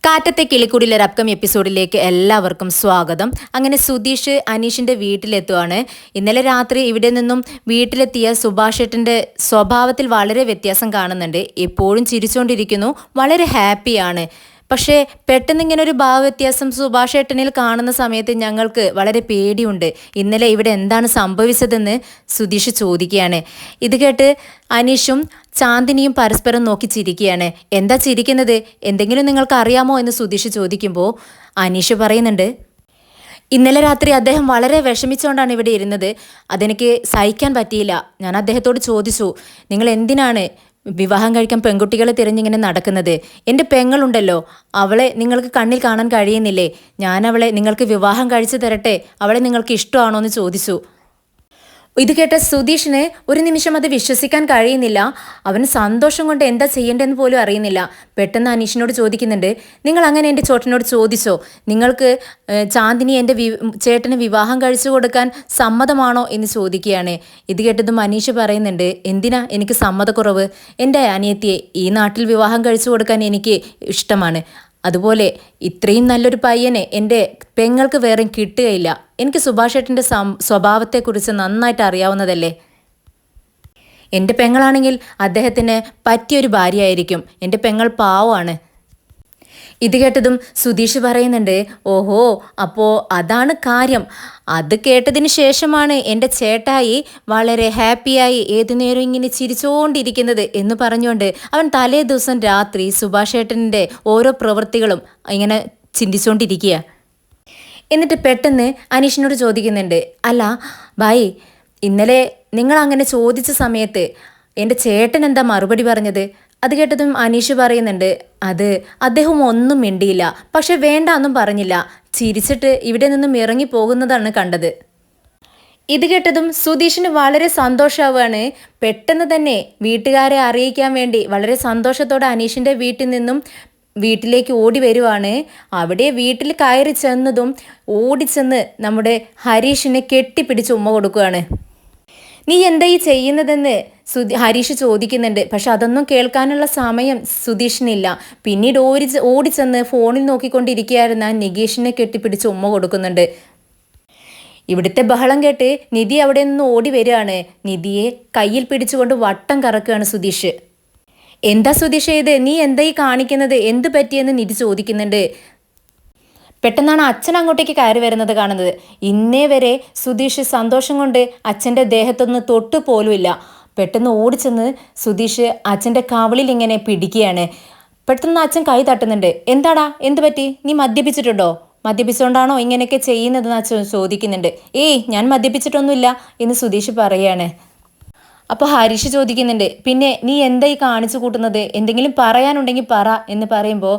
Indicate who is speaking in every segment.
Speaker 1: കാറ്റത്തെ കിളിക്കൂടിലെ ഒരു അപ്കം എപ്പിസോഡിലേക്ക് എല്ലാവർക്കും സ്വാഗതം. അങ്ങനെ സുധീഷ് അനീഷിൻ്റെ വീട്ടിലെത്തുവാണ്. ഇന്നലെ രാത്രി ഇവിടെ നിന്നും വീട്ടിലെത്തിയ സുഭാഷ് ഏട്ടൻ്റെ സ്വഭാവത്തിൽ വളരെ വ്യത്യാസം കാണുന്നുണ്ട്. എപ്പോഴും ചിരിച്ചുകൊണ്ടിരിക്കുന്നു, വളരെ ഹാപ്പിയാണ്. പക്ഷേ പെട്ടെന്ന് ഇങ്ങനെ ഒരു ഭാവവ്യത്യാസം സുഭാഷ് ഏട്ടനിൽ കാണുന്ന സമയത്ത് ഞങ്ങൾക്ക് വളരെ പേടിയുണ്ട്. ഇന്നലെ ഇവിടെ എന്താണ് സംഭവിച്ചതെന്ന് സുധീഷ് ചോദിക്കുകയാണ്. ഇത് കേട്ട് അനീഷും ചാന്ദിനിയും പരസ്പരം നോക്കി ചിരിക്കുകയാണ്. എന്താ ചിരിക്കുന്നത്, എന്തെങ്കിലും നിങ്ങൾക്ക് അറിയാമോ എന്ന് സുധീഷ് ചോദിക്കുമ്പോൾ അനീഷ് പറയുന്നുണ്ട്, ഇന്നലെ രാത്രി അദ്ദേഹം വളരെ വിഷമിച്ചുകൊണ്ടാണ് ഇവിടെ ഇരുന്നത്. അതെനിക്ക് സഹിക്കാൻ പറ്റിയില്ല. ഞാൻ അദ്ദേഹത്തോട് ചോദിച്ചു, നിങ്ങൾ എന്തിനാണ് വിവാഹം കഴിക്കാൻ പെൺകുട്ടികളെ തിരഞ്ഞിങ്ങനെ നടക്കുന്നത്? എൻ്റെ പെങ്ങളുണ്ടല്ലോ, അവളെ നിങ്ങൾക്ക് കണ്ണിൽ കാണാൻ കഴിയുന്നില്ലേ? ഞാൻ അവളെ നിങ്ങൾക്ക് വിവാഹം കഴിച്ചു തരട്ടെ, അവളെ നിങ്ങൾക്ക് ഇഷ്ടമാണോ എന്ന് ചോദിച്ചു. ഇത് കേട്ട സുധീഷിന് ഒരു നിമിഷം അത് വിശ്വസിക്കാൻ കഴിയുന്നില്ല. അവന് സന്തോഷം കൊണ്ട് എന്താ ചെയ്യേണ്ടതെന്ന് പോലും അറിയുന്നില്ല. പെട്ടെന്ന് അനീഷിനോട് ചോദിക്കുന്നുണ്ട്, നിങ്ങൾ അങ്ങനെ എൻ്റെ ചേട്ടനോട് ചോദിച്ചോ, നിങ്ങൾക്ക് ചാന്ദിനി എൻ്റെ ചേട്ടന് വിവാഹം കഴിച്ചു കൊടുക്കാൻ സമ്മതമാണോ എന്ന് ചോദിക്കുകയാണ്. ഇത് കേട്ടതും അനീഷ് പറയുന്നുണ്ട്, എന്തിനാ എനിക്ക് സമ്മതക്കുറവ്? എൻ്റെ അനിയത്തിയെ ഈ നാട്ടിൽ വിവാഹം കഴിച്ചു കൊടുക്കാൻ എനിക്ക് ഇഷ്ടമാണ്. അതുപോലെ ഇത്രയും നല്ലൊരു പയ്യനെ എൻ്റെ പെങ്ങൾക്ക് വേറെ കിട്ടുകയില്ല. എനിക്ക് സുഭാഷ് ഏട്ടൻ്റെ സ്വഭാവത്തെക്കുറിച്ച് നന്നായിട്ട് അറിയാവുന്നതല്ലേ. എൻ്റെ പെങ്ങളാണെങ്കിൽ അദ്ദേഹത്തിന് പറ്റിയൊരു ഭാര്യയായിരിക്കും. എൻ്റെ പെങ്ങൾ പാവമാണ്. ഇത് കേട്ടതും സുധീഷ് പറയുന്നുണ്ട്, ഓഹോ, അപ്പോൾ അതാണ് കാര്യം. അത് കേട്ടതിന് ശേഷമാണ് എൻ്റെ ചേട്ടായി വളരെ ഹാപ്പിയായി ഏതു നേരം ഇങ്ങനെ ചിരിച്ചുകൊണ്ടിരിക്കുന്നത് എന്ന് പറഞ്ഞുകൊണ്ട് അവൻ തലേ ദിവസം രാത്രി സുഭാഷ് ഏട്ടൻ്റെ ഓരോ പ്രവൃത്തികളും ഇങ്ങനെ ചിന്തിച്ചുകൊണ്ടിരിക്കുക. എന്നിട്ട് പെട്ടെന്ന് അനീഷിനോട് ചോദിക്കുന്നുണ്ട്, അല്ല ഭായി, ഇന്നലെ നിങ്ങൾ അങ്ങനെ ചോദിച്ച സമയത്ത് എൻ്റെ ചേട്ടൻ എന്താ മറുപടി പറഞ്ഞത്? അത് കേട്ടതും അനീഷ് പറയുന്നുണ്ട്, അത് അദ്ദേഹം ഒന്നും മിണ്ടിയില്ല, പക്ഷെ വേണ്ട എന്നും പറഞ്ഞില്ല, ചിരിച്ചിട്ട് ഇവിടെ നിന്നും ഇറങ്ങി പോകുന്നതാണ് കണ്ടത്. ഇത് കേട്ടതും സുധീഷിന് വളരെ സന്തോഷമാവുകയാണ്. പെട്ടെന്ന് തന്നെ വീട്ടുകാരെ അറിയിക്കാൻ വേണ്ടി വളരെ സന്തോഷത്തോടെ അനീഷിൻ്റെ വീട്ടിൽ നിന്നും വീട്ടിലേക്ക് ഓടി വരുവാണ്. അവിടെ വീട്ടിൽ കയറി ചെന്നതും ഓടിച്ചെന്ന് നമ്മുടെ ഹരീഷിനെ കെട്ടിപ്പിടിച്ച് ഉമ്മ കൊടുക്കുകയാണ്. നീ എന്താ ഈ ചെയ്യുന്നതെന്ന് ഹരീഷ് ചോദിക്കുന്നുണ്ട്. പക്ഷെ അതൊന്നും കേൾക്കാനുള്ള സമയം സുധീഷിനില്ല. പിന്നീട് ഓടിച്ചെന്ന് ഫോണിൽ നോക്കിക്കൊണ്ടിരിക്കുകയായിരുന്ന നികേഷിനെ കെട്ടിപ്പിടിച്ച് ഉമ്മ കൊടുക്കുന്നുണ്ട്. ഇവിടുത്തെ ബഹളം കേട്ട് നിധി അവിടെ നിന്ന് ഓടി വരികയാണ്. നിധിയെ കയ്യിൽ പിടിച്ചുകൊണ്ട് വട്ടം കറക്കുകയാണ് സുധീഷ്. എന്താ സുധീഷ് ഇത്, നീ എന്താ ഈ കാണിക്കുന്നത്, എന്ത് പറ്റിയെന്ന് നിധി ചോദിക്കുന്നുണ്ട്. പെട്ടെന്നാണ് അച്ഛൻ അങ്ങോട്ടേക്ക് കയറി വരുന്നത് കാണുന്നത്. ഇന്നേ വരെ സുധീഷ് സന്തോഷം കൊണ്ട് അച്ഛൻ്റെ ദേഹത്തൊന്ന് തൊട്ടു പോലുമില്ല. പെട്ടെന്ന് ഓടിച്ചെന്ന് സുധീഷ് അച്ഛൻ്റെ കവിളിൽ ഇങ്ങനെ പിടിക്കുകയാണ്. പെട്ടെന്ന് അച്ഛൻ കൈ തട്ടുന്നുണ്ട്. എന്താടാ, എന്ത് പറ്റി? നീ മദ്യപിച്ചിട്ടുണ്ടോ? മദ്യപിച്ചുകൊണ്ടാണോ ഇങ്ങനെയൊക്കെ ചെയ്യുന്നതെന്ന് അച്ഛൻ ചോദിക്കുന്നുണ്ട്. ഏയ്, ഞാൻ മദ്യപിച്ചിട്ടൊന്നുമില്ല എന്ന് സുധീഷ് പറയുകയാണ്. അപ്പോൾ ഹരീഷ് ചോദിക്കുന്നുണ്ട്, പിന്നെ നീ എന്താ ഈ കാണിച്ചു കൂട്ടുന്നത്? എന്തെങ്കിലും പറയാനുണ്ടെങ്കിൽ പറ എന്ന് പറയുമ്പോൾ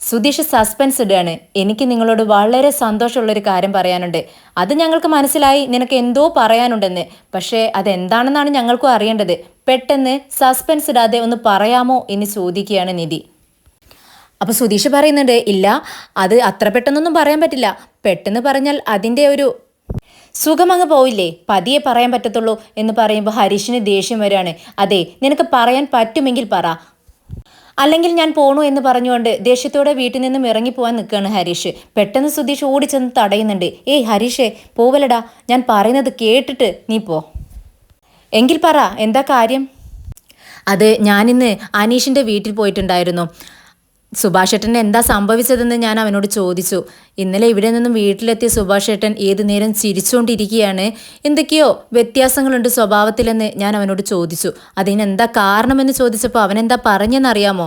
Speaker 1: സുധീഷ് സസ്പെൻസ് ഇടുകയാണ്. എനിക്ക് നിങ്ങളോട് വളരെ സന്തോഷമുള്ളൊരു കാര്യം പറയാനുണ്ട്. അത് ഞങ്ങൾക്ക് മനസ്സിലായി, നിനക്ക് എന്തോ പറയാനുണ്ടെന്ന്. പക്ഷേ അതെന്താണെന്നാണ് ഞങ്ങൾക്കും അറിയേണ്ടത്. പെട്ടെന്ന് സസ്പെൻസ് ഇടാതെ ഒന്ന് പറയാമോ എന്ന് ചോദിക്കുകയാണ് നിധി. അപ്പോൾ സുധീഷ് പറയുന്നുണ്ട്, ഇല്ല, അത് അത്ര പെട്ടെന്നൊന്നും പറയാൻ പറ്റില്ല. പെട്ടെന്ന് പറഞ്ഞാൽ അതിൻ്റെ ഒരു സുഖമങ്ങ് പോയില്ലേ, പതിയെ പറയാൻ പറ്റത്തുള്ളൂ എന്ന് പറയുമ്പോൾ ഹരീഷിന് ദേഷ്യം വരികയാണ്. അതെ, നിനക്ക് പറയാൻ പറ്റുമെങ്കിൽ പറ, അല്ലെങ്കിൽ ഞാൻ പോണു എന്ന് പറഞ്ഞുകൊണ്ട് ദേഷ്യത്തോടെ വീട്ടിൽ നിന്നും ഇറങ്ങിപ്പോവാൻ നിൽക്കുകയാണ് ഹരീഷ്. പെട്ടെന്ന് സുധീഷ് ഓടിച്ചെന്ന് തടയുന്നുണ്ട്. ഏയ് ഹരീഷേ, പോവലടാ, ഞാൻ പറയുന്നത് കേട്ടിട്ട് നീ പോ. എങ്കിൽ പറ, എന്താ കാര്യം? അത് ഞാനിന്ന് അനീഷിൻ്റെ വീട്ടിൽ പോയിട്ടുണ്ടായിരുന്നു. സുഭാഷ് ഏട്ടന് എന്താ സംഭവിച്ചതെന്ന് ഞാൻ അവനോട് ചോദിച്ചു. ഇന്നലെ ഇവിടെ നിന്നും വീട്ടിലെത്തിയ സുഭാഷ് ഏട്ടൻ ഏതു നേരം ചിരിച്ചുകൊണ്ടിരിക്കുകയാണ്. എന്തൊക്കെയോ വ്യത്യാസങ്ങളുണ്ട് സ്വഭാവത്തിലെന്ന് ഞാൻ അവനോട് ചോദിച്ചു. അതിനെന്താ കാരണമെന്ന് ചോദിച്ചപ്പോൾ അവനെന്താ പറഞ്ഞെന്നറിയാമോ?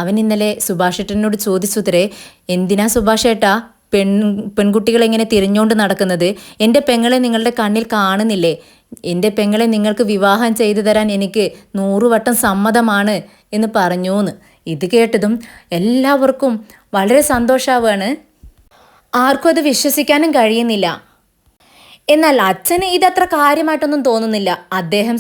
Speaker 1: അവൻ ഇന്നലെ സുഭാഷ് ഏട്ടനോട് ചോദിച്ചുത്രേ, എന്തിനാ സുഭാഷ് ഏട്ടാ പെൺകുട്ടികളെങ്ങനെ തിരിഞ്ഞുകൊണ്ട് നടക്കുന്നത്? എൻ്റെ പെങ്ങളെ നിങ്ങളുടെ കണ്ണിൽ കാണുന്നില്ലേ? എൻ്റെ പെങ്ങളെ നിങ്ങൾക്ക് വിവാഹം ചെയ്തു തരാൻ എനിക്ക് 100 വട്ടം സമ്മതമാണ് എന്ന് പറഞ്ഞൂന്ന്. ഇത് കേട്ടതും എല്ലാവർക്കും വളരെ സന്തോഷമാവുകയാണ്. ആർക്കും അത് വിശ്വസിക്കാനും കഴിയുന്നില്ല. എന്നാൽ അച്ഛന് ഇതത്ര കാര്യമായിട്ടൊന്നും തോന്നുന്നില്ല. അദ്ദേഹം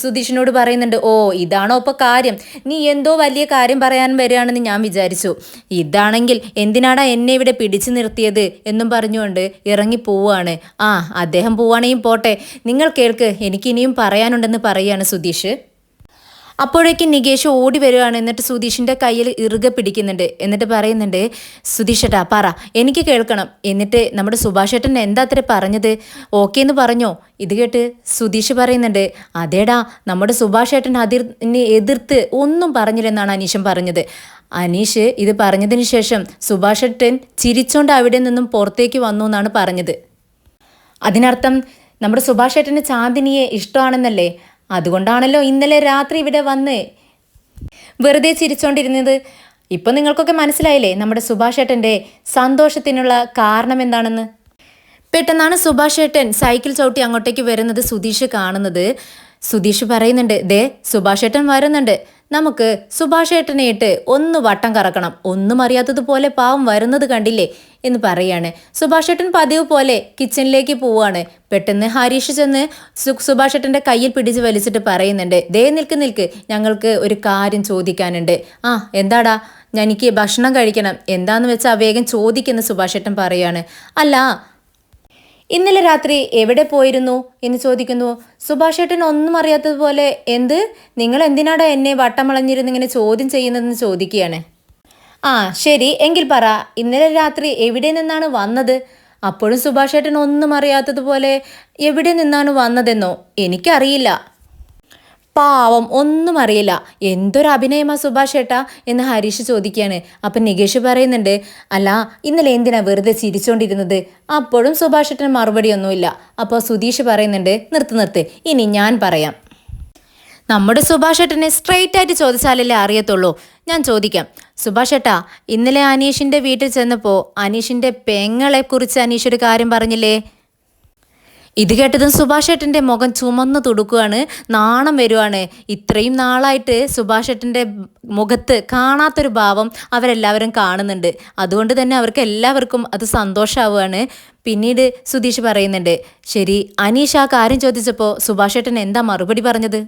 Speaker 1: സുധീഷിനോട് പറയുന്നുണ്ട്, ഓ ഇതാണോ ഇപ്പോൾ കാര്യം? നീ എന്തോ വലിയ കാര്യം പറയാൻ വരികയാണെന്ന് ഞാൻ വിചാരിച്ചു. ഇതാണെങ്കിൽ എന്തിനാടാ എന്നെ ഇവിടെ പിടിച്ചു നിർത്തിയത് എന്നും പറഞ്ഞുകൊണ്ട് ഇറങ്ങി പോവുകയാണ്. അദ്ദേഹം പോവുകയാണെങ്കിൽ പോട്ടെ, നിങ്ങൾ കേൾക്ക്, എനിക്കിനിയും പറയാനുണ്ടെന്ന് പറയുകയാണ് സുധീഷ്. അപ്പോഴേക്കും നികേഷ് ഓടി വരികയാണ്. എന്നിട്ട് സുധീഷിൻ്റെ കയ്യിൽ ഇറുകെ പിടിക്കുന്നുണ്ട്. എന്നിട്ട് പറയുന്നുണ്ട്, സുധീഷേട്ടാ പറ, എനിക്ക് കേൾക്കണം. എന്നിട്ട് നമ്മുടെ സുഭാഷ് ഏട്ടൻ എന്താ അത്ര പറഞ്ഞത്, ഓക്കെ എന്ന് പറഞ്ഞോ? ഇത് കേട്ട് സുധീഷ് പറയുന്നുണ്ട്, അതേടാ, നമ്മുടെ സുഭാഷ് ഏട്ടൻ എതിർത്ത് ഒന്നും പറഞ്ഞില്ലെന്നാണ് അനീഷൻ പറഞ്ഞത്. അനീഷ് ഇത് പറഞ്ഞതിന് ശേഷം സുഭാഷ് ഏട്ടൻ ചിരിച്ചോണ്ട് അവിടെ നിന്നും പുറത്തേക്ക് വന്നു എന്നാണ് പറഞ്ഞത്. അതിനർത്ഥം നമ്മുടെ സുഭാഷ് ഏട്ടന് ചാന്ദിനിയെ ഇഷ്ടമാണെന്നല്ലേ? അതുകൊണ്ടാണല്ലോ ഇന്നലെ രാത്രി ഇവിടെ വന്ന് വെറുതെ ചിരിച്ചോണ്ടിരുന്നത്. ഇപ്പം നിങ്ങൾക്കൊക്കെ മനസ്സിലായില്ലേ നമ്മുടെ സുഭാഷ് ഏട്ടൻ്റെ സന്തോഷത്തിനുള്ള കാരണം എന്താണെന്ന്? പെട്ടെന്നാണ് സുഭാഷ് ഏട്ടൻ സൈക്കിൾ ചവിട്ടി അങ്ങോട്ടേക്ക് വരുന്നത് സുധീഷ് കാണുന്നത്. സുധീഷ് പറയുന്നുണ്ട്, ദേ സുഭാഷ് ഏട്ടൻ വരുന്നുണ്ട്, നമുക്ക് സുഭാഷ് ഏട്ടനെയിട്ട് ഒന്ന് വട്ടം കറക്കണം, ഒന്നും അറിയാത്തതുപോലെ പാവം വരുന്നത് കണ്ടില്ലേ എന്ന് പറയാണ്. സുഭാഷ് ഏട്ടൻ പതിവ് പോലെ കിച്ചണിലേക്ക് പോവാണ്. പെട്ടെന്ന് ഹരീഷ് ചെന്ന് സുഭാഷ് ഏട്ടൻ്റെ കയ്യിൽ പിടിച്ച് വലിച്ചിട്ട് പറയുന്നുണ്ട്, ദേ നിൽക്ക്, ഞങ്ങൾക്ക് ഒരു കാര്യം ചോദിക്കാനുണ്ട്. ആ എന്താടാ? എനിക്ക് ഭക്ഷണം കഴിക്കണം, എന്താന്ന് വെച്ചാൽ വേഗം ചോദിക്കുന്ന സുഭാഷ് ഏട്ടൻ പറയാണ്. അല്ല, ഇന്നലെ രാത്രി എവിടെ പോയിരുന്നു എന്ന് ചോദിക്കുന്നു. സുഭാഷ് ഏട്ടൻ ഒന്നും അറിയാത്തതുപോലെ, എന്ത്, നിങ്ങൾ എന്തിനാടാ എന്നെ വട്ടമളഞ്ഞിരുന്ന് ഇങ്ങനെ ചോദ്യം ചെയ്യുന്നതെന്ന് ചോദിക്കുകയാണ്. ആ ശരി, എങ്കിൽ പറ, ഇന്നലെ രാത്രി എവിടെ നിന്നാണ് വന്നത്? അപ്പോഴും സുഭാഷ് ഏട്ടൻ ഒന്നും അറിയാത്തതുപോലെ, എവിടെ നിന്നാണ് വന്നതെന്നോ? എനിക്കറിയില്ല. പാവം, ഒന്നും അറിയില്ല. എന്തൊരു അഭിനയമാ സുഭാഷ് ഏട്ടാ എന്ന് ഹരീഷ് ചോദിക്കുകയാണ്. അപ്പം നികേഷ് പറയുന്നുണ്ട്, അല്ല ഇന്നലെ എന്തിനാ വെറുതെ ചിരിച്ചോണ്ടിരുന്നത്? അപ്പോഴും സുഭാഷ് ഏട്ടന് മറുപടി ഒന്നുമില്ല. അപ്പോൾ സുധീഷ് പറയുന്നുണ്ട്, നിർത്ത്, ഇനി ഞാൻ പറയാം. നമ്മുടെ സുഭാഷ് ഏട്ടനെ സ്ട്രെയിറ്റ് ആയിട്ട് ചോദിച്ചാലല്ലേ അറിയത്തുള്ളൂ. ഞാൻ ചോദിക്കാം. സുഭാഷ് ഏട്ടാ, ഇന്നലെ അനീഷിൻ്റെ വീട്ടിൽ ചെന്നപ്പോൾ അനീഷിൻ്റെ പെങ്ങളെക്കുറിച്ച് അനീഷ് ഒരു കാര്യം പറഞ്ഞില്ലേ? ഇത് കേട്ടതും സുഭാഷ് ഏട്ടൻ്റെ മുഖം ചുമന്ന് തുടുക്കുകയാണ്, നാണം വരുവാണ്. ഇത്രയും നാളായിട്ട് സുഭാഷ് ഏട്ടൻ്റെ മുഖത്ത് കാണാത്തൊരു ഭാവം അവരെല്ലാവരും കാണുന്നുണ്ട്. അതുകൊണ്ട് തന്നെ അവർക്ക് എല്ലാവർക്കും അത് സന്തോഷമാവുകയാണ്. പിന്നീട് സുധീഷ് പറയുന്നുണ്ട്, ശരി, അനീഷ് ആ കാര്യം ചോദിച്ചപ്പോൾ സുഭാഷ് ഏട്ടൻ എന്താ മറുപടി പറഞ്ഞത്?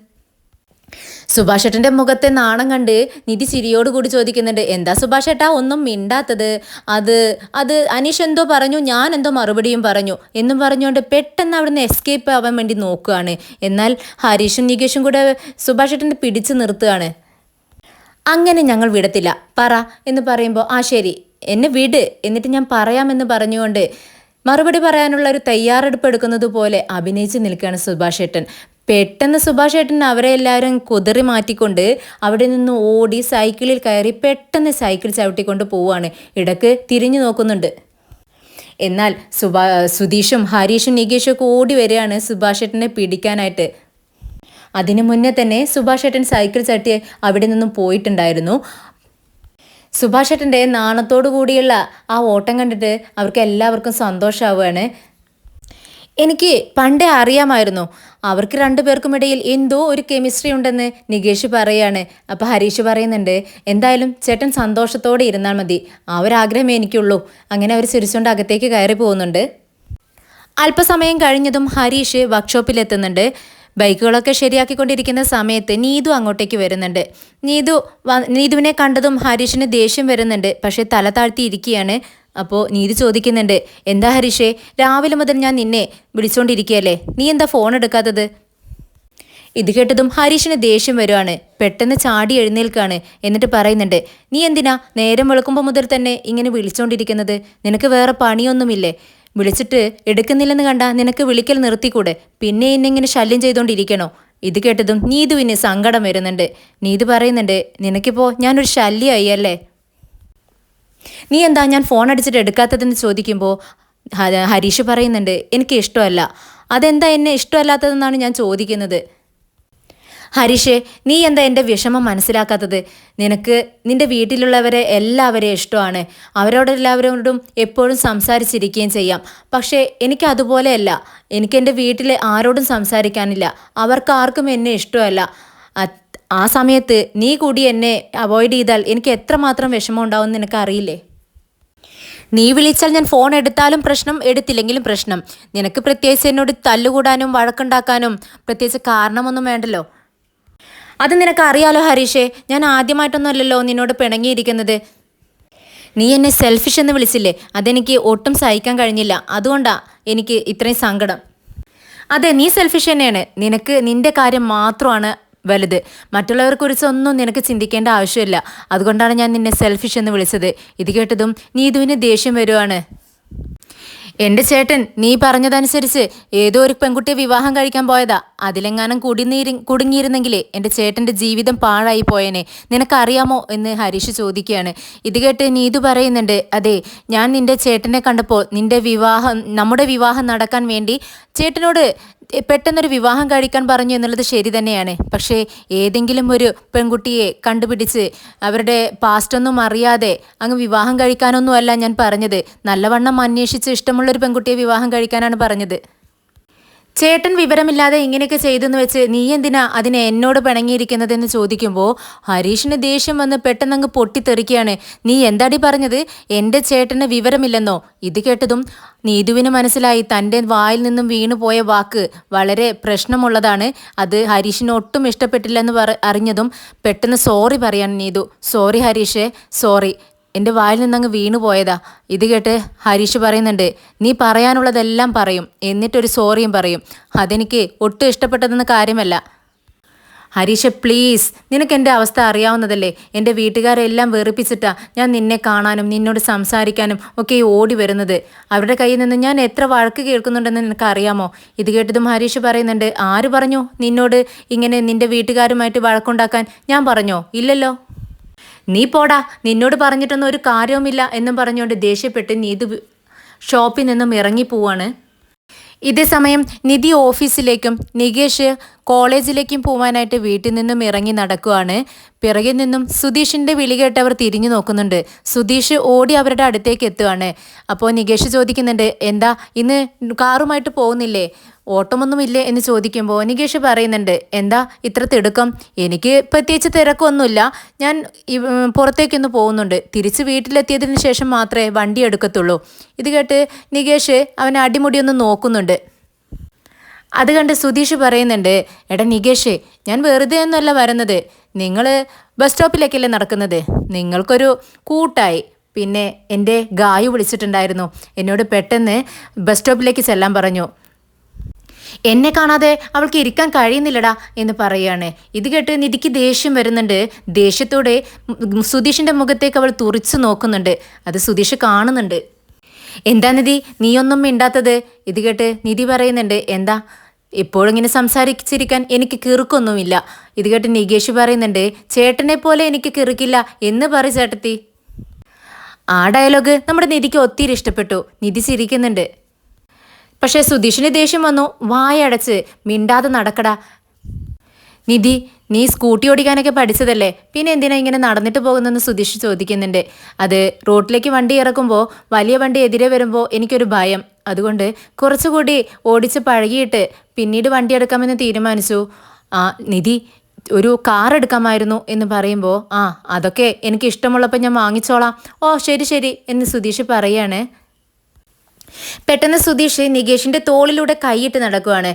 Speaker 1: സുഭാഷ് ഏട്ടൻ്റെ മുഖത്തെ നാണം കണ്ട് നിധി ചിരിയോടുകൂടി ചോദിക്കുന്നുണ്ട്, എന്താ സുഭാഷ് ഏട്ടാ ഒന്നും മിണ്ടാത്തത്? അത് അനീഷ് എന്തോ പറഞ്ഞു, ഞാൻ എന്തോ മറുപടിയും പറഞ്ഞു എന്നും പറഞ്ഞുകൊണ്ട് പെട്ടെന്ന് അവിടുന്ന് എസ്കേപ്പ് ആവാൻ വേണ്ടി നോക്കുകയാണ്. എന്നാൽ ഹരീഷും നികേഷും കൂടെ സുഭാഷ് ഏട്ടനെ പിടിച്ചു നിർത്തുകയാണ്. അങ്ങനെ ഞങ്ങൾ വിടത്തില്ല, പറ എന്ന് പറയുമ്പോൾ, ആ ശരി എന്നെ വിട്, എന്നിട്ട് ഞാൻ പറയാമെന്ന് പറഞ്ഞുകൊണ്ട് മറുപടി പറയാനുള്ള ഒരു തയ്യാറെടുപ്പ് എടുക്കുന്നത് പോലെ അഭിനയിച്ച് നിൽക്കുകയാണ് സുഭാഷ് ഏട്ടൻ. പെട്ടെന്ന് സുഭാഷ് ഏട്ടൻ അവരെ എല്ലാവരും കുതറി മാറ്റിക്കൊണ്ട് അവിടെ നിന്ന് ഓടി സൈക്കിളിൽ കയറി പെട്ടെന്ന് സൈക്കിൾ ചവിട്ടിക്കൊണ്ട് പോവുകയാണ്. ഇടയ്ക്ക് തിരിഞ്ഞു നോക്കുന്നുണ്ട്. എന്നാൽ സുധീഷും ഹരീഷും നികേഷും ഒക്കെ ഓടി വരികയാണ് സുഭാഷ് ഏട്ടനെ പിടിക്കാനായിട്ട്. അതിനു മുന്നേ തന്നെ സുഭാഷ് ഏട്ടൻ സൈക്കിൾ ചവിട്ടി അവിടെ നിന്നും പോയിട്ടുണ്ടായിരുന്നു. സുഭാഷ് ഏട്ടൻ്റെ നാണത്തോടു കൂടിയുള്ള ആ ഓട്ടം കണ്ടിട്ട് അവർക്ക് എല്ലാവർക്കും സന്തോഷമാവുകയാണ്. എനിക്ക് പണ്ടേ അറിയാമായിരുന്നു അവർക്ക് രണ്ടുപേർക്കും ഇടയിൽ എന്തോ ഒരു കെമിസ്ട്രി ഉണ്ടെന്ന് നികേഷ് പറയാണ്. അപ്പോൾ ഹരീഷ് പറയുന്നുണ്ട്, എന്തായാലും ചേട്ടൻ സന്തോഷത്തോടെ ഇരുന്നാൽ മതി, ആ ഒരു ആഗ്രഹമേ എനിക്കുള്ളൂ. അങ്ങനെ അവർ ചിരിച്ചുകൊണ്ട് അകത്തേക്ക് കയറി പോകുന്നുണ്ട്. അല്പസമയം കഴിഞ്ഞതും ഹരീഷ് വർക്ക്ഷോപ്പിലെത്തുന്നുണ്ട്. ബൈക്കുകളൊക്കെ ശരിയാക്കിക്കൊണ്ടിരിക്കുന്ന സമയത്ത് നീതു അങ്ങോട്ടേക്ക് വരുന്നുണ്ട്. നീതുവിനെ കണ്ടതും ഹരീഷിന് ദേഷ്യം വരുന്നുണ്ട്. പക്ഷേ തല താഴ്ത്തി ഇരിക്കുകയാണ്. അപ്പോൾ നീതു ചോദിക്കുന്നുണ്ട്, എന്താ ഹരീഷേ, രാവിലെ മുതൽ ഞാൻ നിന്നെ വിളിച്ചുകൊണ്ടിരിക്കുകയല്ലേ, നീ എന്താ ഫോൺ എടുക്കാത്തത്? ഇത് കേട്ടതും ഹരീഷിന് ദേഷ്യം വരുവാണ്. പെട്ടെന്ന് ചാടി എഴുന്നേൽക്കാണ്. എന്നിട്ട് പറയുന്നുണ്ട്, നീ എന്തിനാ നേരം വെളുക്കുമ്പോൾ മുതൽ തന്നെ ഇങ്ങനെ വിളിച്ചുകൊണ്ടിരിക്കുന്നത്? നിനക്ക് വേറെ പണിയൊന്നുമില്ലേ? വിളിച്ചിട്ട് എടുക്കുന്നില്ലെന്ന് കണ്ടാ നിനക്ക് വിളിക്കൽ നിർത്തിക്കൂടെ? പിന്നെ ഇന്നിങ്ങനെ ശല്യം ചെയ്തുകൊണ്ടിരിക്കണോ? ഇത് കേട്ടതും നീതുവിന് സങ്കടം വരുന്നുണ്ട്. നീതു പറയുന്നുണ്ട്, നിനക്കിപ്പോൾ ഞാനൊരു ശല്യമായി അല്ലേ? നീ എന്താ ഞാൻ ഫോൺ അടിച്ചിട്ട് എടുക്കാത്തതെന്ന് ചോദിക്കുമ്പോൾ ഹരീഷ് പറയുന്നുണ്ട്, എനിക്ക് ഇഷ്ടമല്ല. അതെന്താ എന്നെ ഇഷ്ടമല്ലാത്തതെന്നാണ് ഞാൻ ചോദിക്കുന്നത്. ഹരീഷേ, നീ എന്താ എൻ്റെ വിഷമം മനസ്സിലാക്കാത്തത്? നിനക്ക് നിൻ്റെ വീട്ടിലുള്ളവരെ എല്ലാവരെയും ഇഷ്ടമാണ്, അവരോടെല്ലാവരോടും എപ്പോഴും സംസാരിച്ചിരിക്കുകയും ചെയ്യാം. പക്ഷേ എനിക്ക് അതുപോലെയല്ല. എനിക്ക് എൻ്റെ വീട്ടിൽ ആരോടും സംസാരിക്കാനില്ല, അവർക്കാർക്കും എന്നെ ഇഷ്ടമല്ല. ആ സമയത്ത് നീ കൂടി എന്നെ അവോയ്ഡ് ചെയ്താൽ എനിക്ക് എത്രമാത്രം വിഷമം ഉണ്ടാവുമെന്ന് നിനക്കറിയില്ലേ? നീ വിളിച്ചാൽ ഞാൻ ഫോൺ എടുത്താലും പ്രശ്നം, എടുത്തില്ലെങ്കിലും പ്രശ്നം. നിനക്ക് പ്രത്യേകിച്ച് എന്നോട് തല്ലുകൂടാനും വഴക്കുണ്ടാക്കാനും പ്രത്യേകിച്ച് കാരണമൊന്നും വേണ്ടല്ലോ. അത് നിനക്ക് അറിയാലോ ഹരീഷേ, ഞാൻ ആദ്യമായിട്ടൊന്നുമല്ലല്ലോ നിന്നോട് പിണങ്ങിയിരിക്കുന്നത്. നീ എന്നെ സെൽഫിഷ് എന്ന് വിളിച്ചില്ലേ, അതെനിക്ക് ഒട്ടും സഹിക്കാൻ കഴിഞ്ഞില്ല. അതുകൊണ്ടാണ് എനിക്ക് ഇത്രയും സങ്കടം. അതെ, നീ സെൽഫിഷ് തന്നെയാണ്. നിനക്ക് നിൻ്റെ കാര്യം മാത്രമാണ് വലുത്. മറ്റുള്ളവരെക്കുറിച്ച് ഒന്നും നിനക്ക് ചിന്തിക്കേണ്ട ആവശ്യമില്ല. അതുകൊണ്ടാണ് ഞാൻ നിന്നെ സെൽഫിഷ് എന്ന് വിളിച്ചത്. ഇത് കേട്ടതും നീതുവിന് ദേഷ്യം വരുവാണ്. എൻ്റെ ചേട്ടൻ നീ പറഞ്ഞതനുസരിച്ച് ഏതോ ഒരു പെൺകുട്ടിയെ വിവാഹം കഴിക്കാൻ പോയതാ. അതിലെങ്ങാനും കുടുങ്ങിയിരുന്നെങ്കിലേ എൻ്റെ ചേട്ടൻ്റെ ജീവിതം പാഴായി പോയേനെ. നിനക്കറിയാമോ എന്ന് ഹരീഷ് ചോദിക്കുകയാണ്. ഇത് കേട്ട് നീതു പറയുന്നുണ്ട്, അതെ, ഞാൻ നിൻ്റെ ചേട്ടനെ കണ്ടപ്പോൾ നമ്മുടെ വിവാഹം നടക്കാൻ വേണ്ടി ചേട്ടനോട് പെട്ടെന്നൊരു വിവാഹം കഴിക്കാൻ പറഞ്ഞു എന്നുള്ളത് ശരി തന്നെയാണ്. പക്ഷേ ഏതെങ്കിലും ഒരു പെൺകുട്ടിയെ കണ്ടുപിടിച്ച് അവരുടെ പാസ്റ്റൊന്നും അറിയാതെ അങ്ങ് വിവാഹം കഴിക്കാനൊന്നും അല്ല ഞാൻ പറഞ്ഞത്. നല്ലവണ്ണം അന്വേഷിച്ച് ഇഷ്ടമുള്ളൊരു പെൺകുട്ടിയെ വിവാഹം കഴിക്കാനാണ് പറഞ്ഞത്. ചേട്ടൻ വിവരമില്ലാതെ ഇങ്ങനെയൊക്കെ ചെയ്തെന്ന് വെച്ച് നീ എന്തിനാ അതിനെ എന്നോട് പിണങ്ങിയിരിക്കുന്നതെന്ന് ചോദിക്കുമ്പോൾ ഹരീഷിന് ദേഷ്യം വന്ന് പെട്ടെന്നങ്ങ് പൊട്ടിത്തെറിക്കുകയാണ്. നീ എന്താടി പറഞ്ഞത്? എൻ്റെ ചേട്ടന് വിവരമില്ലെന്നോ? ഇത് കേട്ടതും നീതുവിന് മനസ്സിലായി തൻ്റെ വായിൽ നിന്നും വീണു പോയ വാക്ക് വളരെ പ്രശ്നമുള്ളതാണ്. അത് ഹരീഷിന് ഒട്ടും ഇഷ്ടപ്പെട്ടില്ലെന്ന് അറിഞ്ഞതും പെട്ടെന്ന് സോറി പറയാണ് നീതു. സോറി ഹരീഷേ, സോറി, എൻ്റെ വായിൽ നിന്നങ്ങ് വീണു പോയതാ. ഇത് കേട്ട് ഹരീഷ് പറയുന്നുണ്ട്, നീ പറയാനുള്ളതെല്ലാം പറയും, എന്നിട്ടൊരു സോറിയും പറയും. അതെനിക്ക് ഒട്ടും ഇഷ്ടപ്പെട്ടതെന്ന കാര്യമല്ല. ഹരീഷ് പ്ലീസ്, നിനക്ക് എൻ്റെ അവസ്ഥ അറിയാവുന്നതല്ലേ. എൻ്റെ വീട്ടുകാരെല്ലാം വെറുപ്പിച്ചിട്ടാ ഞാൻ നിന്നെ കാണാനും നിന്നോട് സംസാരിക്കാനും ഒക്കെ ഓടി വരുന്നത്. അവരുടെ കയ്യിൽ നിന്ന് ഞാൻ എത്ര വഴക്ക് കേൾക്കുന്നുണ്ടെന്ന് നിനക്കറിയാമോ? ഇത് കേട്ടതും ഹരീഷ് പറയുന്നുണ്ട്, ആര് പറഞ്ഞു നിന്നോട് ഇങ്ങനെ നിൻ്റെ വീട്ടുകാരുമായിട്ട് വഴക്കുണ്ടാക്കാൻ? ഞാൻ പറഞ്ഞോ? ഇല്ലല്ലോ. നീ പോടാ, നിന്നോട് പറഞ്ഞിട്ടൊന്നും ഒരു കാര്യവുമില്ല എന്നും പറഞ്ഞുകൊണ്ട് ദേഷ്യപ്പെട്ട് നീതു ഷോപ്പിൽ നിന്നും ഇറങ്ങിപ്പോവാണ്. ഇതേ സമയം നിധി ഓഫീസിലേക്കും നികേഷ് കോളേജിലേക്കും പോകാനായിട്ട് വീട്ടിൽ നിന്നും ഇറങ്ങി നടക്കുകയാണ്. പിറകിൽ നിന്നും സുധീഷിൻ്റെ വിളി കേട്ടവർ തിരിഞ്ഞു നോക്കുന്നുണ്ട്. സുധീഷ് ഓടി അവരുടെ അടുത്തേക്ക് എത്തുകയാണ്. അപ്പോൾ നികേഷ് ചോദിക്കുന്നുണ്ട്, എന്താ ഇന്ന് കാറുമായിട്ട് പോകുന്നില്ലേ? ഓട്ടമൊന്നുമില്ലേ എന്ന് ചോദിക്കുമ്പോൾ നികേഷ് പറയുന്നുണ്ട്, എന്താ ഇത്ര തിടുക്കം? എനിക്ക് പ്രത്യേകിച്ച് തിരക്കൊന്നുമില്ല, ഞാൻ പുറത്തേക്കൊന്ന് പോകുന്നുണ്ട്. തിരിച്ച് വീട്ടിലെത്തിയതിന് ശേഷം മാത്രമേ വണ്ടി എടുക്കത്തുള്ളൂ. ഇത് കേട്ട് നികേഷ് അവനെ അടിമുടിയൊന്ന് നോക്കുന്നുണ്ട്. അത് കണ്ട് സുധീഷ് പറയുന്നുണ്ട്, എടാ നികേഷ്, ഞാൻ വെറുതെ ഒന്നുമല്ല വരുന്നത്. നിങ്ങൾ ബസ് സ്റ്റോപ്പിലേക്കല്ലേ നടക്കുന്നത്? നിങ്ങൾക്കൊരു കൂട്ടായി. പിന്നെ എൻ്റെ ഗായു വിളിച്ചിട്ടുണ്ടായിരുന്നു, എന്നോട് പെട്ടെന്ന് ബസ് സ്റ്റോപ്പിലേക്ക് ചെല്ലാൻ പറഞ്ഞു. എന്നെ കാണാതെ അവൾക്ക് ഇരിക്കാൻ കഴിയുന്നില്ലടാ എന്ന് പറയുകയാണ്. ഇത് കേട്ട് നിധിക്ക് ദേഷ്യം വരുന്നുണ്ട്. ദേഷ്യത്തോടെ സുധീഷിൻ്റെ മുഖത്തേക്ക് അവൾ തുറിച്ചു നോക്കുന്നുണ്ട്. അത് സുധീഷ് കാണുന്നുണ്ട്. എന്താ നിധി നീയൊന്നും മിണ്ടാത്തത്? ഇത് കേട്ട് നിധി പറയുന്നുണ്ട്, എന്താ ഇപ്പോഴിങ്ങനെ സംസാരിച്ചിരിക്കാൻ എനിക്ക് കിറുക്കൊന്നുമില്ല. ഇത് കേട്ട് നികേഷ് പറയുന്നുണ്ട്, ചേട്ടനെ പോലെ എനിക്ക് കിറുക്കില്ല എന്ന് പറ ചേട്ടത്തി. ആ ഡയലോഗ് നമ്മുടെ നിധിക്ക് ഒത്തിരി ഇഷ്ടപ്പെട്ടു. നിധി ചിരിക്കുന്നുണ്ട്. പക്ഷേ സുധീഷിന് ദേഷ്യം വന്നു. വായടച്ച് മിണ്ടാതെ നടക്കടാ. നിധി, നീ സ്കൂട്ടി ഓടിക്കാനൊക്കെ പഠിച്ചതല്ലേ, പിന്നെ എന്തിനാ ഇങ്ങനെ നടന്നിട്ട് പോകുന്നെന്ന് സുധീഷ് ചോദിക്കുന്നുണ്ട്. അത് റോഡിലേക്ക് വണ്ടി ഇറക്കുമ്പോൾ വലിയ വണ്ടി എതിരെ വരുമ്പോൾ എനിക്കൊരു ഭയം. അതുകൊണ്ട് കുറച്ചുകൂടി ഓടിച്ച് പഴകിയിട്ട് പിന്നീട് വണ്ടി എടുക്കാമെന്ന് തീരുമാനിച്ചു. നിധി, ഒരു കാർ എടുക്കാമായിരുന്നു എന്ന് പറയുമ്പോൾ അതൊക്കെ എനിക്ക് ഇഷ്ടമുള്ളപ്പോൾ ഞാൻ വാങ്ങിച്ചോളാം. ഓ ശരി ശരി എന്ന് സുധീഷ് പറയാണ്. പെട്ടെന്ന് സുധീഷ് നികേഷിൻ്റെ തോളിലൂടെ കൈയിട്ട് നടക്കുവാണ്.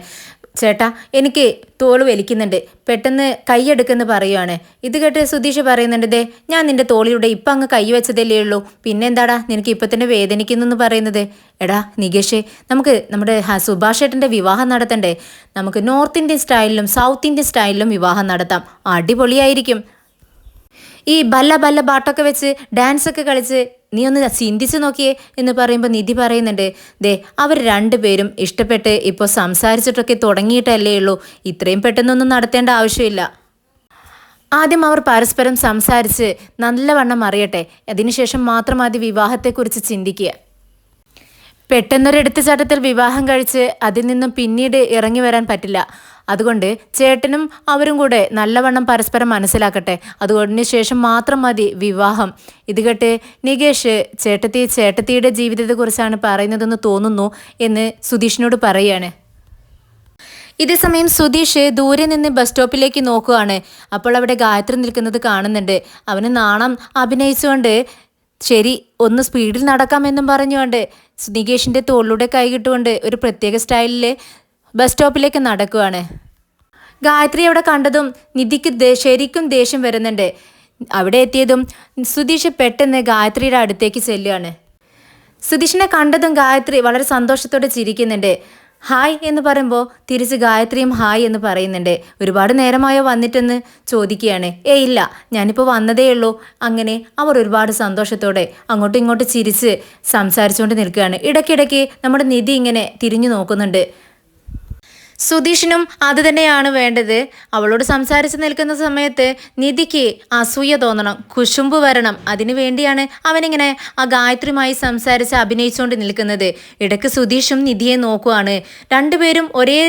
Speaker 1: ചേട്ടാ, എനിക്ക് തോൾ വലിക്കുന്നുണ്ട്, പെട്ടെന്ന് കൈയെടുക്കെന്ന് പറയുവാണ്. ഇത് കേട്ട് സുധീഷ് പറയുന്നുണ്ട്, ദേ ഞാൻ നിൻ്റെ തോളിലൂടെ ഇപ്പം അങ്ങ് കൈ വെച്ചതല്ലേ ഉള്ളൂ, പിന്നെന്താടാ നിനക്ക് ഇപ്പം തന്നെ വേദനിക്കുന്നു പറയുന്നത്? എടാ നികേഷേ, നമുക്ക് നമ്മുടെ സുഭാഷ് ഏട്ടൻ്റെ വിവാഹം നടത്തണ്ടേ? നമുക്ക് നോർത്ത് ഇന്ത്യൻ സ്റ്റൈലിലും സൗത്ത് ഇന്ത്യൻ സ്റ്റൈലിലും വിവാഹം നടത്താം. അടിപൊളിയായിരിക്കും. ഈ ബല്ല ബല്ല പാട്ടൊക്കെ വെച്ച് ഡാൻസൊക്കെ കളിച്ച് നീ ഒന്ന് ചിന്തിച്ച് നോക്കിയേ എന്ന് പറയുമ്പോൾ നിധി പറയുന്നുണ്ട്, ദേ അവർ രണ്ടുപേരും ഇഷ്ടപ്പെട്ട് ഇപ്പോൾ സംസാരിച്ചിട്ടൊക്കെ തുടങ്ങിയിട്ടല്ലേ ഉള്ളൂ, ഇത്രയും പെട്ടെന്നൊന്നും നടത്തേണ്ട ആവശ്യമില്ല. ആദ്യം അവർ പരസ്പരം സംസാരിച്ച് നല്ലവണ്ണം അറിയട്ടെ, അതിനുശേഷം മാത്രം ആദ്യം വിവാഹത്തെക്കുറിച്ച് ചിന്തിക്കുക. പെട്ടെന്നൊരെടുത്തുചാട്ടത്തിൽ വിവാഹം കഴിച്ച് അതിൽ നിന്നും പിന്നീട് ഇറങ്ങി വരാൻ പറ്റില്ല. അതുകൊണ്ട് ചേട്ടനും അവരും കൂടെ നല്ലവണ്ണം പരസ്പരം മനസ്സിലാക്കട്ടെ, അതുകൊണ്ടിന് ശേഷം മാത്രം മതി വിവാഹം. ഇത് കേട്ട് നികേഷ് ചേട്ടത്തിയുടെ ജീവിതത്തെക്കുറിച്ചാണ് പറയുന്നതെന്ന് തോന്നുന്നു എന്ന് സുധീഷിനോട് പറയുകയാണ്. ഇതേസമയം സുധീഷ് ദൂരെ നിന്ന് ബസ് സ്റ്റോപ്പിലേക്ക് നോക്കുകയാണ്. അപ്പോൾ അവിടെ ഗായത്രി നിൽക്കുന്നത് കാണുന്നുണ്ട്. അവന് നാണം അഭിനയിച്ചുകൊണ്ട് ശരി ഒന്ന് സ്പീഡിൽ നടക്കാമെന്നും പറഞ്ഞുകൊണ്ട് നികേഷിൻ്റെ തോളിലൂടെ കൈകിട്ടുകൊണ്ട് ഒരു പ്രത്യേക സ്റ്റൈലിൽ ബസ് സ്റ്റോപ്പിലേക്ക് നടക്കുകയാണ്. ഗായത്രി അവിടെ കണ്ടതും നിധിക്ക് ശരിക്കും ദേഷ്യം വരുന്നുണ്ട്. അവിടെ എത്തിയതും സുധീഷ് പെട്ടെന്ന് ഗായത്രിയുടെ അടുത്തേക്ക് ചെല്ലുകയാണ്. സുധീഷിനെ കണ്ടതും ഗായത്രി വളരെ സന്തോഷത്തോടെ ചിരിക്കുന്നുണ്ട്. ഹായ് എന്ന് പറയുമ്പോൾ തിരിച്ച് ഗായത്രിയും ഹായ് എന്ന് പറയുന്നുണ്ട്. ഒരുപാട് നേരമായോ വന്നിട്ടെന്ന് ചോദിക്കുകയാണ്. ഇല്ല, ഞാനിപ്പോൾ വന്നതേ ഉള്ളൂ. അങ്ങനെ അവർ ഒരുപാട് സന്തോഷത്തോടെ അങ്ങോട്ടും ഇങ്ങോട്ടും ചിരിച്ച് സംസാരിച്ചുകൊണ്ട് നിൽക്കുകയാണ്. ഇടയ്ക്കിടയ്ക്ക് നമ്മുടെ നിധി ഇങ്ങനെ തിരിഞ്ഞു നോക്കുന്നുണ്ട്. സുധീഷിനും അത് തന്നെയാണ് വേണ്ടത്. അവളോട് സംസാരിച്ച് നിൽക്കുന്ന സമയത്ത് നിധിക്ക് അസൂയ തോന്നണം, കുശുമ്പ് വരണം. അതിനു വേണ്ടിയാണ് അവനിങ്ങനെ ആ ഗായത്രിയുമായി സംസാരിച്ച് അഭിനയിച്ചുകൊണ്ട് നിൽക്കുന്നത്. ഇടയ്ക്ക് സുധീഷും നിധിയെ നോക്കുവാണ്. രണ്ടുപേരും ഒരേ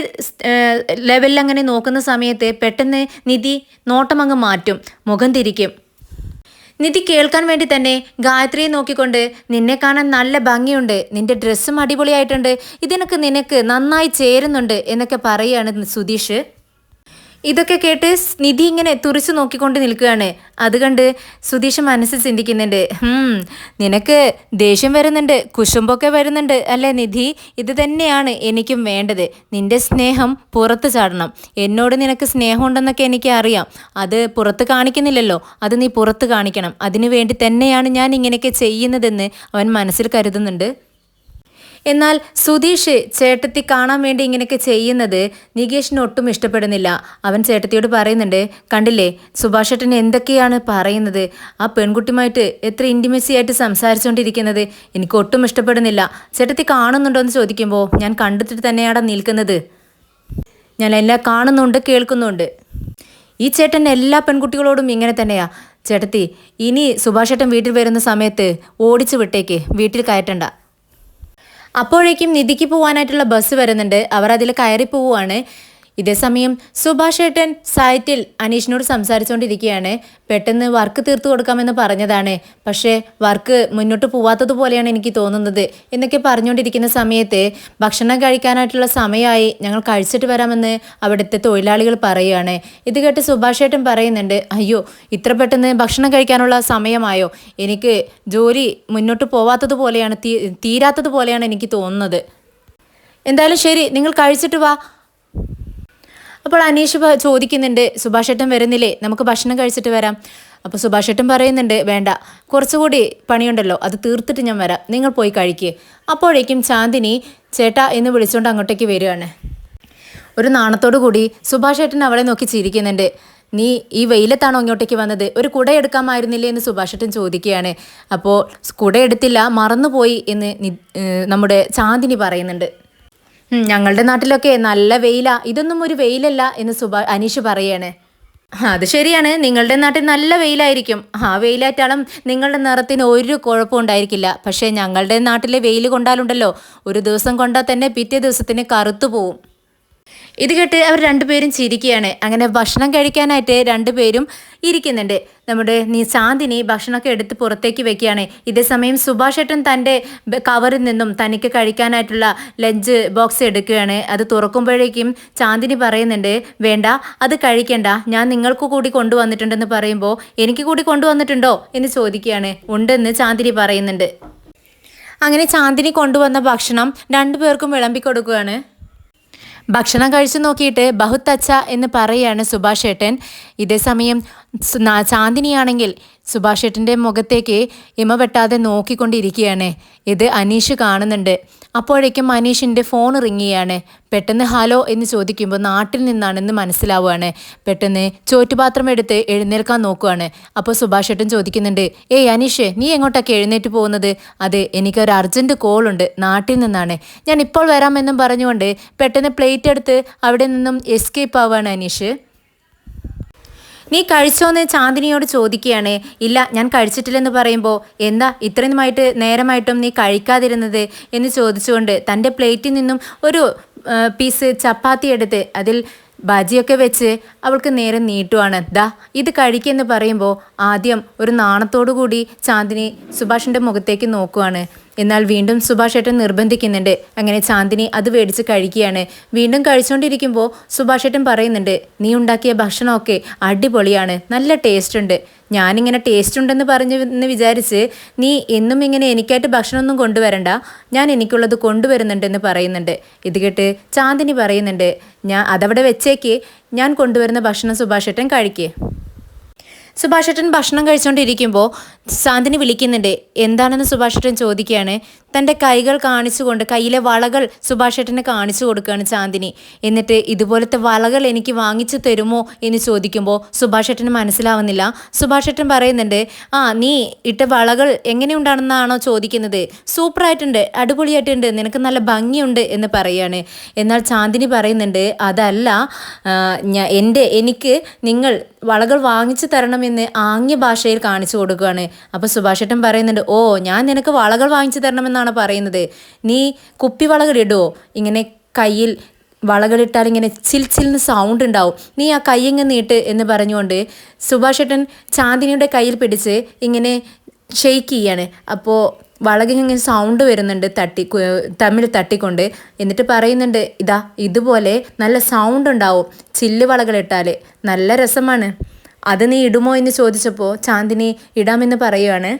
Speaker 1: ലെവലിൽ അങ്ങനെ നോക്കുന്ന സമയത്ത് പെട്ടെന്ന് നിധി നോട്ടം അങ്ങ് മാറ്റും, മുഖം തിരിക്കും. നിധി കേൾക്കാൻ വേണ്ടി തന്നെ ഗായത്രിയെ നോക്കിക്കൊണ്ട്, നിന്നെ കാണാൻ നല്ല ഭംഗിയുണ്ട്, നിന്റെ ഡ്രസ്സും അടിപൊളിയായിട്ടുണ്ട്, ഇതിനൊക്കെ നിനക്ക് നന്നായി ചേരുന്നുണ്ട് എന്നൊക്കെ പറയുകയാണ് സുധീഷ്. ഇതൊക്കെ കേട്ട് നിധി ഇങ്ങനെ തുറിച്ചു നോക്കിക്കൊണ്ട് നിൽക്കുകയാണ്. അത് കണ്ട് സുധീഷ് മനസ്സിൽ ചിന്തിക്കുന്നുണ്ട്, നിനക്ക് ദേഷ്യം വരുന്നുണ്ട്, കുശുമ്പൊക്കെ വരുന്നുണ്ട് അല്ലേ നിധി? ഇത് തന്നെയാണ് എനിക്കും വേണ്ടത്. നിന്റെ സ്നേഹം പുറത്ത് ചാടണം. എന്നോട് നിനക്ക് സ്നേഹമുണ്ടെന്നൊക്കെ എനിക്ക് അറിയാം. അത് പുറത്ത് കാണിക്കുന്നില്ലല്ലോ, അത് നീ പുറത്ത് കാണിക്കണം. അതിനു വേണ്ടി തന്നെയാണ് ഞാൻ ഇങ്ങനെയൊക്കെ ചെയ്യുന്നതെന്ന് അവൻ മനസ്സിൽ കരുതുന്നുണ്ട്. എന്നാൽ സുധീഷ് ചേട്ടത്തി കാണാൻ വേണ്ടി ഇങ്ങനെയൊക്കെ ചെയ്യുന്നത് നികേഷിന് ഒട്ടും ഇഷ്ടപ്പെടുന്നില്ല. അവൻ ചേട്ടത്തിയോട് പറയുന്നുണ്ട്, കണ്ടില്ലേ സുഭാഷ് ഏട്ടൻ എന്തൊക്കെയാണ് പറയുന്നത്, ആ പെൺകുട്ടിയുമായിട്ട് എത്ര ഇൻറ്റിമസി ആയിട്ട് സംസാരിച്ചുകൊണ്ടിരിക്കുന്നത്, എനിക്ക് ഒട്ടും ഇഷ്ടപ്പെടുന്നില്ല. ചേട്ടത്തി കാണുന്നുണ്ടോ എന്ന് ചോദിക്കുമ്പോൾ, ഞാൻ കണ്ടിട്ട് തന്നെയാണ് നിൽക്കുന്നത്, ഞാൻ എല്ലാം കാണുന്നുണ്ട് കേൾക്കുന്നുണ്ട്. ഈ ചേട്ടൻ എല്ലാ പെൺകുട്ടികളോടും ഇങ്ങനെ തന്നെയാ. ചേട്ടത്തി, ഇനി സുഭാഷ് ഏട്ടൻ വീട്ടിൽ വരുന്ന സമയത്ത് ഓടിച്ചു വിട്ടേക്ക്, വീട്ടിൽ കയറ്റണ്ട. അപ്പോഴേക്കും നിധിക്ക് പോകാനായിട്ടുള്ള ബസ് വരുന്നുണ്ട്. അവർ അതിൽ കയറി പോവുകയാണ്. ഇതേസമയം സുഭാഷ് ഏട്ടൻ സൈറ്റിൽ അനീഷിനോട് സംസാരിച്ചുകൊണ്ടിരിക്കുകയാണ്. പെട്ടെന്ന് വർക്ക് തീർത്തു കൊടുക്കാമെന്ന് പറഞ്ഞതാണ്, പക്ഷേ വർക്ക് മുന്നോട്ട് പോവാത്തതുപോലെയാണ് എനിക്ക് തോന്നുന്നത് എന്നൊക്കെ പറഞ്ഞുകൊണ്ടിരിക്കുന്ന സമയത്ത്, ഭക്ഷണം കഴിക്കാനായിട്ടുള്ള സമയമായി, ഞങ്ങൾ കഴിച്ചിട്ട് വരാമെന്ന് അവിടുത്തെ തൊഴിലാളികൾ പറയുകയാണ്. ഇത് കേട്ട് സുഭാഷ് ഏട്ടൻ പറയുന്നുണ്ട്, അയ്യോ ഇത്ര പെട്ടെന്ന് ഭക്ഷണം കഴിക്കാനുള്ള സമയമായോ, എനിക്ക് ജോലി മുന്നോട്ട് പോവാത്തതുപോലെയാണ്, തീരാത്തതുപോലെയാണ് എനിക്ക് തോന്നുന്നത്. എന്തായാലും ശരി, നിങ്ങൾ കഴിച്ചിട്ട് വാ. അപ്പോൾ അനീഷ് ചോദിക്കുന്നുണ്ട്, സുഭാഷ് ഏട്ടൻ വരുന്നില്ലേ, നമുക്ക് ഭക്ഷണം കഴിച്ചിട്ട് വരാം. അപ്പോൾ സുഭാഷ് ഏട്ടൻ പറയുന്നുണ്ട്, വേണ്ട, കുറച്ചുകൂടി പണിയുണ്ടല്ലോ, അത് തീർത്തിട്ട് ഞാൻ വരാം, നിങ്ങൾ പോയി കഴിക്കുക. അപ്പോഴേക്കും ചാന്ദിനി ചേട്ടാ എന്ന് വിളിച്ചുകൊണ്ട് അങ്ങോട്ടേക്ക് വരികയാണ്. ഒരു നാണത്തോടു കൂടി സുഭാഷ് ഏട്ടൻ അവളെ നോക്കി ചിരിക്കുന്നുണ്ട്. നീ ഈ വെയിലത്താണോ ഇങ്ങോട്ടേക്ക് വന്നത്, ഒരു കുട എടുക്കാമായിരുന്നില്ലേ എന്ന് സുഭാഷ് ഏട്ടൻ ചോദിക്കുകയാണ്. അപ്പോൾ കുട എടുത്തില്ല, മറന്നുപോയി എന്ന് നമ്മുടെ ചാന്ദിനി പറയുന്നുണ്ട്. ഞങ്ങളുടെ നാട്ടിലൊക്കെ നല്ല വെയിലാ, ഇതൊന്നും ഒരു വെയിലല്ല എന്ന് അനീഷ് പറയാണ്. അത് ശരിയാണ്, നിങ്ങളുടെ നാട്ടിൽ നല്ല വെയിലായിരിക്കും. ആ വെയിലാറ്റാലും നിങ്ങളുടെ നിറത്തിന് ഒരു കുഴപ്പം ഉണ്ടായിരിക്കില്ല. പക്ഷേ ഞങ്ങളുടെ നാട്ടിലെ വെയിൽ കൊണ്ടാലുണ്ടല്ലോ, ഒരു ദിവസം കൊണ്ടാൽ തന്നെ പിറ്റേ ദിവസത്തിന് കറുത്തു പോവും. ഇത് കേട്ട് അവർ രണ്ടുപേരും ചിരിക്കുകയാണ്. അങ്ങനെ ഭക്ഷണം കഴിക്കാനായിട്ട് രണ്ടുപേരും ഇരിക്കുന്നുണ്ട്. നമ്മുടെ ചാന്ദിനി ഭക്ഷണമൊക്കെ എടുത്ത് പുറത്തേക്ക് വെക്കുകയാണ്. ഇതേസമയം സുഭാഷ് ഏട്ടൻ തൻ്റെ കവറിൽ നിന്നും തനിക്ക് കഴിക്കാനായിട്ടുള്ള ലഞ്ച് ബോക്സ് എടുക്കുകയാണ്. അത് തുറക്കുമ്പോഴേക്കും ചാന്ദിനി പറയുന്നുണ്ട്, വേണ്ട അത് കഴിക്കണ്ട, ഞാൻ നിങ്ങൾക്ക് കൂടി കൊണ്ടുവന്നിട്ടുണ്ടെന്ന് പറയുമ്പോൾ, എനിക്ക് കൂടി കൊണ്ടുവന്നിട്ടുണ്ടോ എന്ന് ചോദിക്കുകയാണ്. ഉണ്ടെന്ന് ചാന്ദിനി പറയുന്നുണ്ട്. അങ്ങനെ ചാന്ദിനി കൊണ്ടുവന്ന ഭക്ഷണം രണ്ടുപേർക്കും വിളമ്പിക്കൊടുക്കുകയാണ്. ഭക്ഷണം കഴിച്ചു നോക്കിയിട്ട് ബഹുത്ത് അച്ഛ എന്ന് പറയുകയാണ് സുഭാഷ് ഏട്ടൻ. ഇതേസമയം ചാന്ദിനിയാണെങ്കിൽ സുഭാഷ് ഏട്ടൻ്റെ മുഖത്തേക്ക് ഇമ വെട്ടാതെ നോക്കിക്കൊണ്ടിരിക്കുകയാണ്. ഇത് അനീഷ് കാണുന്നുണ്ട്. അപ്പോഴേക്കും അനീഷിൻ്റെ ഫോൺ റിങ് ചെയ്യാണ്. പെട്ടെന്ന് ഹലോ എന്ന് ചോദിക്കുമ്പോൾ നാട്ടിൽ നിന്നാണെന്ന് മനസ്സിലാവുകയാണ്. പെട്ടെന്ന് ചോറ്റുപാത്രം എടുത്ത് എഴുന്നേൽക്കാൻ നോക്കുകയാണ്. അപ്പോൾ സുഭാഷ് ഏട്ടൻ ചോദിക്കുന്നുണ്ട്, ഏയ് അനീഷ്, നീ എങ്ങോട്ടൊക്കെ എഴുന്നേറ്റ് പോകുന്നത്? അത് എനിക്കൊരു അർജൻറ്റ് കോളുണ്ട്, നാട്ടിൽ നിന്നാണ്, ഞാൻ ഇപ്പോൾ വരാമെന്നും പറഞ്ഞുകൊണ്ട് പെട്ടെന്ന് പ്ലേറ്റ് എടുത്ത് അവിടെ നിന്നും എസ്കേപ്പ് ആവുകയാണ് അനീഷ്. നീ കഴിച്ചോന്ന് ചാന്ദിനിയോട് ചോദിക്കുകയാണ്. ഇല്ല, ഞാൻ കഴിച്ചിട്ടില്ലെന്ന് പറയുമ്പോൾ, എന്താ ഇത്രയുമായിട്ട് നേരമായിട്ടും നീ കഴിക്കാതിരുന്നത് എന്ന് ചോദിച്ചുകൊണ്ട് തൻ്റെ പ്ലേറ്റിൽ നിന്നും ഒരു പീസ് ചപ്പാത്തി എടുത്ത് അതിൽ ബജിയൊക്കെ വെച്ച് അവൾക്ക് നേരെ നീട്ടുവാണ്. ദാ ഇത് കഴിക്കുമെന്ന് പറയുമ്പോൾ ആദ്യം ഒരു നാണത്തോടു കൂടി ചാന്ദിനി സുഭാഷിൻ്റെ മുഖത്തേക്ക് നോക്കുവാണ്. എന്നാൽ വീണ്ടും സുഭാഷ് ഏട്ടൻ നിർബന്ധിക്കുന്നുണ്ട്. അങ്ങനെ ചാന്ദിനി അത് മേടിച്ച് കഴിക്കുകയാണ്. വീണ്ടും കഴിച്ചുകൊണ്ടിരിക്കുമ്പോൾ സുഭാഷ് ഏട്ടൻ പറയുന്നുണ്ട്, നീ ഉണ്ടാക്കിയ ഭക്ഷണമൊക്കെ അടിപൊളിയാണ്, നല്ല ടേസ്റ്റ് ഉണ്ട്. ഞാനിങ്ങനെ ടേസ്റ്റ് ഉണ്ടെന്ന് എന്ന് വിചാരിച്ച് നീ എന്നും ഇങ്ങനെ എനിക്കായിട്ട് ഭക്ഷണമൊന്നും കൊണ്ടുവരണ്ട, ഞാൻ എനിക്കുള്ളത് കൊണ്ടുവരുന്നുണ്ടെന്ന് പറയുന്നുണ്ട്. ഇത് കേട്ട് ചാന്ദിനി പറയുന്നുണ്ട്, അതവിടെ വെച്ചേക്ക്, ഞാൻ കൊണ്ടുവരുന്ന ഭക്ഷണം സുഭാഷ് ഏട്ടൻ കഴിക്കേ. സുഭാഷേട്ടൻ ഭക്ഷണം കഴിച്ചുകൊണ്ടിരിക്കുമ്പോൾ ചാന്ദിനി വിളിക്കുന്നുണ്ട്. എന്താണെന്ന് സുഭാഷേട്ടൻ ചോദിക്കുകയാണ്. തൻ്റെ കൈകൾ കാണിച്ചുകൊണ്ട് കയ്യിലെ വളകൾ സുഭാഷേട്ടനെ കാണിച്ചു കൊടുക്കുകയാണ് ചാന്ദിനി. എന്നിട്ട് ഇതുപോലത്തെ വളകൾ എനിക്ക് വാങ്ങിച്ചു തരുമോ എന്ന് ചോദിക്കുമ്പോൾ സുഭാഷേട്ടന് മനസ്സിലാവുന്നില്ല. സുഭാഷേട്ടൻ പറയുന്നുണ്ട്, നീ ഇട്ട വളകൾ എങ്ങനെയുണ്ടാണെന്നാണോ ചോദിക്കുന്നത്? സൂപ്പറായിട്ടുണ്ട്, അടിപൊളിയായിട്ടുണ്ട്, നിനക്ക് നല്ല ഭംഗിയുണ്ട് എന്ന് പറയാണ്. എന്നാൽ ചാന്ദിനി പറയുന്നുണ്ട്, അതല്ല, എനിക്ക് നിങ്ങൾ വളകൾ വാങ്ങിച്ചു തരണമെന്ന് ആംഗ്യ ഭാഷയിൽ കാണിച്ചു കൊടുക്കുകയാണ്. അപ്പോൾ സുഭാഷേട്ടൻ പറയുന്നുണ്ട്, ഞാൻ നിനക്ക് വളകൾ വാങ്ങിച്ചു തരണമെന്നാണ് പറയുന്നത്. നീ കുപ്പിവളകൾ ഇടുമോ? ഇങ്ങനെ കയ്യിൽ വളകളിട്ടാൽ ഇങ്ങനെ ചിൽച്ചിൽന്ന് സൗണ്ട് ഉണ്ടാവും, നീ ആ കയ്യങ്ങ് നീട്ട് എന്ന് പറഞ്ഞുകൊണ്ട് സുഭാഷേട്ടൻ ചാന്ദിനിയുടെ കയ്യിൽ പിടിച്ച് ഇങ്ങനെ ഷെയ്ക്ക് ചെയ്യാണ്. അപ്പോൾ വളകിങ്ങനെ സൗണ്ട് വരുന്നുണ്ട്, തമ്മിൽ തട്ടിക്കൊണ്ട്. എന്നിട്ട് പറയുന്നുണ്ട്, ഇതുപോലെ നല്ല സൗണ്ട് ഉണ്ടാവും ചില്ല് വളകളിട്ടാൽ, നല്ല രസമാണ്, അത് നീ ഇടുമോ എന്ന് ചോദിച്ചപ്പോൾ ചാന്ദിനി ഇടാമെന്ന് പറയുകയാണ്.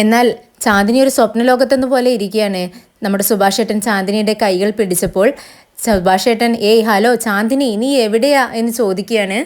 Speaker 1: എന്നാൽ ചാന്ദിനി ഒരു സ്വപ്നലോകത്തെന്ന പോലെ ഇരിക്കുകയാണ്. നമ്മുടെ സുഭാഷേട്ടൻ ചാന്ദിനിയുടെ കൈകൾ പിടിച്ചപ്പോൾ സുഭാഷേട്ടൻ ഹലോ ചാന്ദിനി, നീ എവിടെയാ എന്ന് ചോദിക്കുകയാണ്.